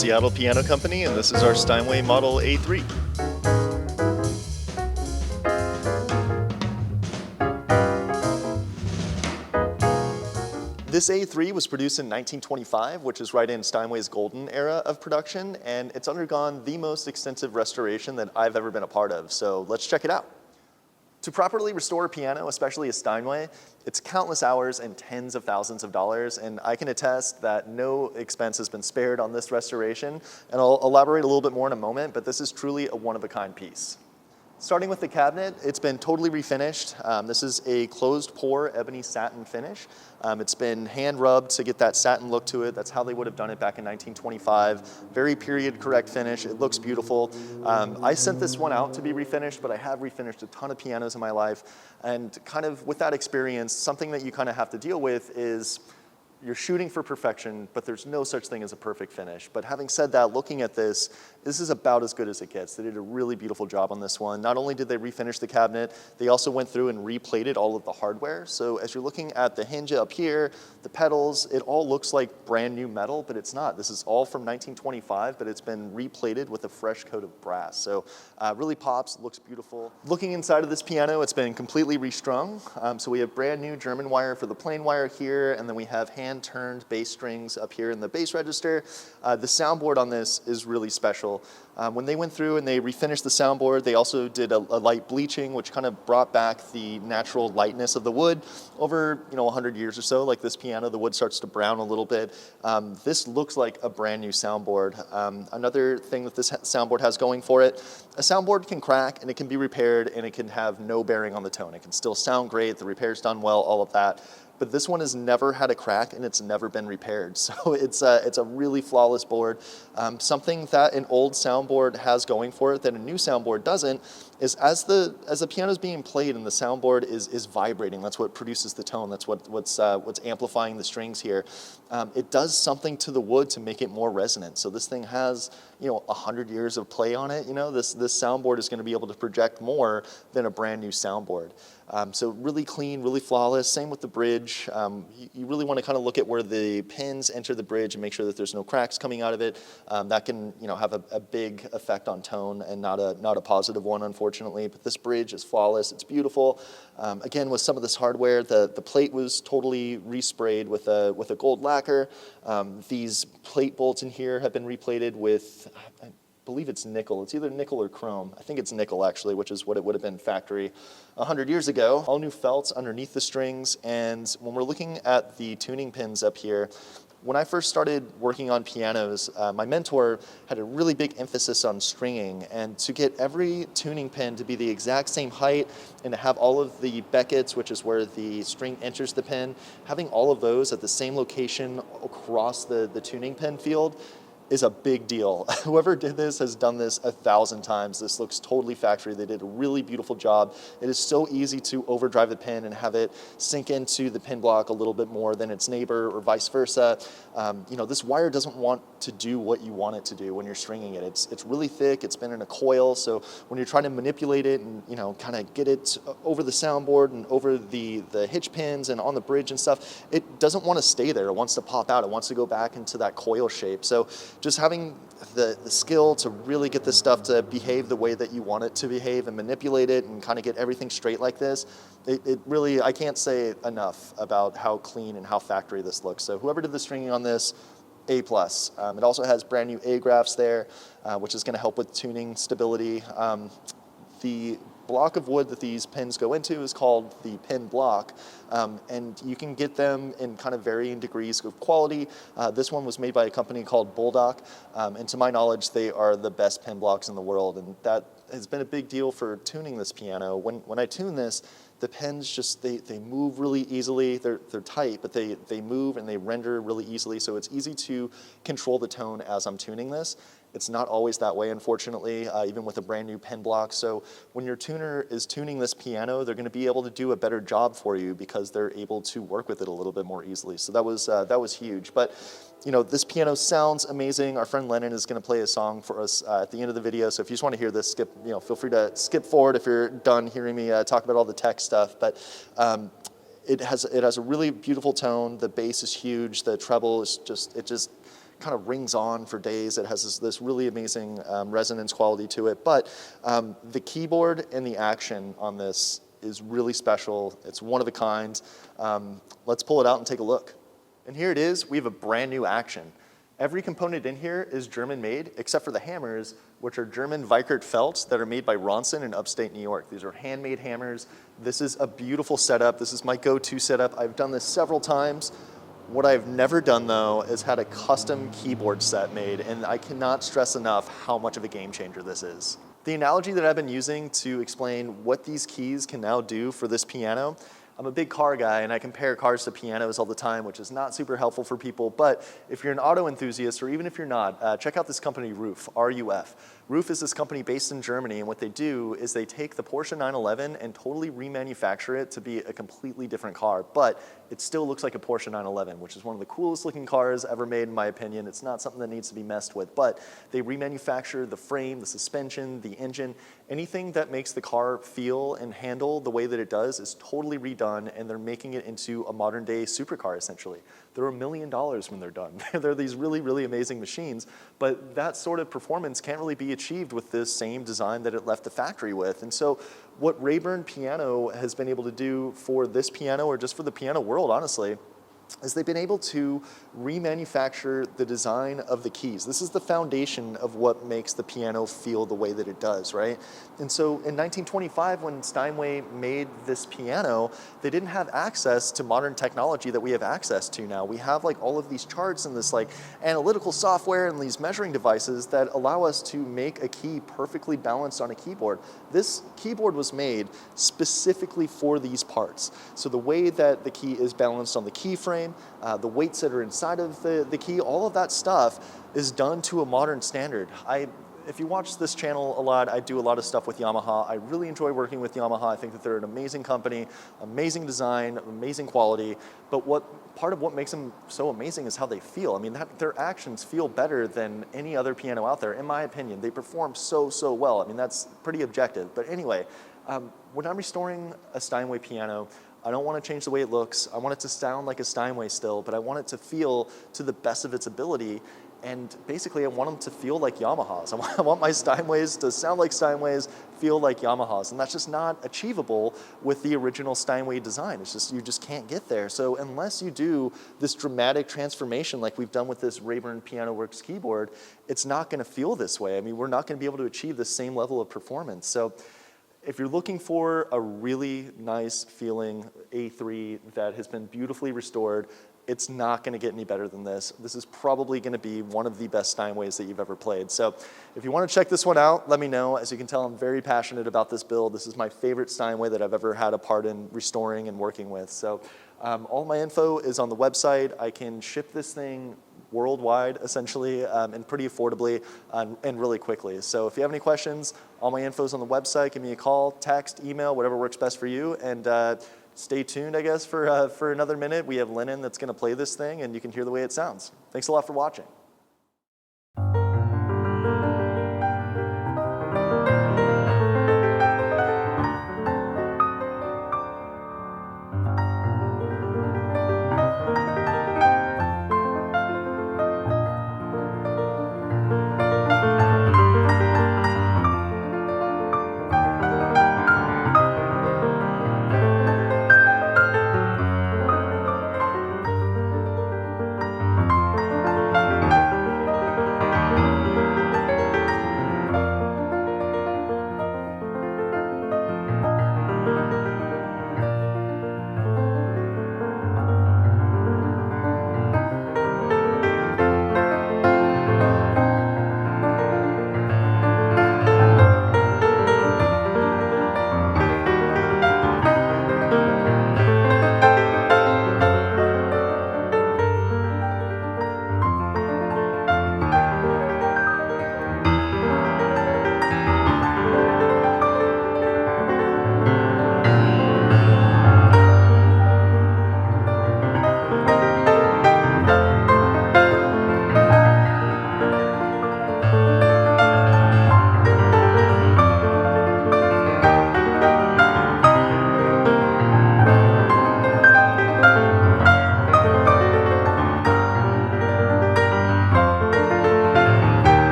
Seattle Piano Company, and this is our Steinway Model A3. This A3 was produced in 1925, which is right in Steinway's golden era of production, and it's undergone the most extensive restoration that I've ever been a part of, so let's check it out. To properly restore a piano, especially a Steinway, it's countless hours and tens of thousands of dollars, and I can attest that no expense has been spared on this restoration, and I'll elaborate a little bit more in a moment, but this is truly a one-of-a-kind piece. Starting with the cabinet, it's been totally refinished. This is a closed pore ebony satin finish. It's been hand rubbed to get that satin look to it. That's how they would have done it back in 1925. Very period correct finish. It looks beautiful. I sent this one out to be refinished, but I have refinished a ton of pianos in my life. And kind of with that experience, something that you kind of have to deal with is you're shooting for perfection, but there's no such thing as a perfect finish. But having said that, looking at this is about as good as it gets. They did a really beautiful job on this one. Not only did they refinish the cabinet, they also went through and replated all of the hardware. So as you're looking at the hinge up here, the pedals, it all looks like brand new metal, but it's not. This is all from 1925, but it's been replated with a fresh coat of brass. So really pops, looks beautiful. Looking inside of this piano, it's been completely restrung. So we have brand new German wire for the plain wire here, and then we have hand-turned bass strings up here in the bass register. The soundboard on this is really special. When they went through and they refinished the soundboard, they also did a light bleaching, which kind of brought back the natural lightness of the wood. Over 100 years or so, like this piano, the wood starts to brown a little bit. This looks like a brand new soundboard. Another thing that this soundboard has going for it, a soundboard can crack and it can be repaired and it can have no bearing on the tone. It can still sound great, the repair's done well, all of that. But this one has never had a crack and it's never been repaired. So it's a really flawless board. Something that an old soundboard has going for it that a new soundboard doesn't is as the piano is being played and the soundboard is vibrating, that's what produces the tone, that's what's amplifying the strings here. It does something to the wood to make it more resonant. So this thing has 100 years of play on it. This soundboard is going to be able to project more than a brand new soundboard. So really clean, really flawless. Same with the bridge. You really want to kind of look at where the pins enter the bridge and make sure that there's no cracks coming out of it. That can have a big effect on tone and not a positive one, unfortunately. But this bridge is flawless. It's beautiful. Again, with some of this hardware, the plate was totally resprayed with a gold lacquer. These plate bolts in here have been replated with, I believe it's nickel. It's either nickel or chrome. I think it's nickel, actually, which is what it would have been factory 100 years ago. All new felts underneath the strings, and when we're looking at the tuning pins up here, when I first started working on pianos, my mentor had a really big emphasis on stringing, and to get every tuning pin to be the exact same height and to have all of the beckets, which is where the string enters the pin, having all of those at the same location across the tuning pin field is a big deal. Whoever did this has done this 1,000 times. This looks totally factory. They did a really beautiful job. It is so easy to overdrive the pin and have it sink into the pin block a little bit more than its neighbor or vice versa. This wire doesn't want to do what you want it to do when you're stringing it. It's really thick, it's been in a coil, so when you're trying to manipulate it and kind of get it over the soundboard and over the hitch pins and on the bridge and stuff, it doesn't want to stay there. It wants to pop out. It wants to go back into that coil shape. So just having the skill to really get this stuff to behave the way that you want it to behave and manipulate it and kind of get everything straight like this, it really, I can't say enough about how clean and how factory this looks. So whoever did the stringing on this, A+. It also has brand new A-graphs there, which is going to help with tuning stability. The block of wood that these pins go into is called the pin block, and you can get them in kind of varying degrees of quality. This one was made by a company called Bulldog, and to my knowledge, they are the best pin blocks in the world, and that has been a big deal for tuning this piano. When I tune this, the pins just, they move really easily. They're tight, but they move and they render really easily, so it's easy to control the tone as I'm tuning this. It's not always that way, unfortunately, even with a brand new pen block. So when your tuner is tuning this piano, they're going to be able to do a better job for you because they're able to work with it a little bit more easily. So that was huge. But this piano sounds amazing. Our friend Lennon is going to play a song for us at the end of the video. So if you just want to hear this, feel free to skip forward if you're done hearing me talk about all the tech stuff. But it has a really beautiful tone. The bass is huge. The treble is just kind of rings on for days. It has this really amazing resonance quality to it. But the keyboard and the action on this is really special. It's one of a kind. Let's pull it out and take a look. And here it is. We have a brand new action. Every component in here is German made, except for the hammers, which are German Weikert felts that are made by Ronson in upstate New York. These are handmade hammers. This is a beautiful setup. This is my go-to setup. I've done this several times. What I've never done, though, is had a custom keyboard set made, and I cannot stress enough how much of a game changer this is. The analogy that I've been using to explain what these keys can now do for this piano, I'm a big car guy, and I compare cars to pianos all the time, which is not super helpful for people. But if you're an auto enthusiast, or even if you're not, check out this company, RUF, R-U-F. RUF is this company based in Germany, and what they do is they take the Porsche 911 and totally remanufacture it to be a completely different car. But it still looks like a Porsche 911, which is one of the coolest looking cars ever made, in my opinion. It's not something that needs to be messed with. But they remanufacture the frame, the suspension, the engine. Anything that makes the car feel and handle the way that it does is totally redone, and they're making it into a modern day supercar, essentially. They're $1 million when they're done. They're these really, really amazing machines, but that sort of performance can't really be achieved with this same design that it left the factory with. And so what Rayburn Piano has been able to do for this piano, or just for the piano world, honestly, is they've been able to remanufacture the design of the keys. This is the foundation of what makes the piano feel the way that it does, right? And so in 1925, when Steinway made this piano, they didn't have access to modern technology that we have access to now. We have like all of these charts and this like analytical software and these measuring devices that allow us to make a key perfectly balanced on a keyboard. This keyboard was made specifically for these parts. So the way that the key is balanced on the key frame, the weights that are inside of the key, all of that stuff is done to a modern standard. If you watch this channel a lot, I do a lot of stuff with Yamaha. I really enjoy working with Yamaha. I think that they're an amazing company, amazing design, amazing quality. But part of what makes them so amazing is how they feel. I mean, their actions feel better than any other piano out there, in my opinion. They perform so well. I mean, that's pretty objective. But anyway, when I'm restoring a Steinway piano, I don't want to change the way it looks. I want it to sound like a Steinway still, but I want it to feel to the best of its ability. And basically, I want them to feel like Yamahas. I want my Steinways to sound like Steinways, feel like Yamahas. And that's just not achievable with the original Steinway design. It's just, you just can't get there. So unless you do this dramatic transformation like we've done with this Rayburn Piano Works keyboard, it's not going to feel this way. I mean, we're not going to be able to achieve the same level of performance. So if you're looking for a really nice feeling A3 that has been beautifully restored, it's not going to get any better than this. This is probably going to be one of the best Steinways that you've ever played. So if you want to check this one out, let me know. As you can tell, I'm very passionate about this build. This is my favorite Steinway that I've ever had a part in restoring and working with. So all my info is on the website. I can ship this thing worldwide, essentially, and pretty affordably and really quickly. So if you have any questions, all my info is on the website. Give me a call, text, email, whatever works best for you. And stay tuned, I guess, for another minute. We have Lennon that's going to play this thing, and you can hear the way it sounds. Thanks a lot for watching.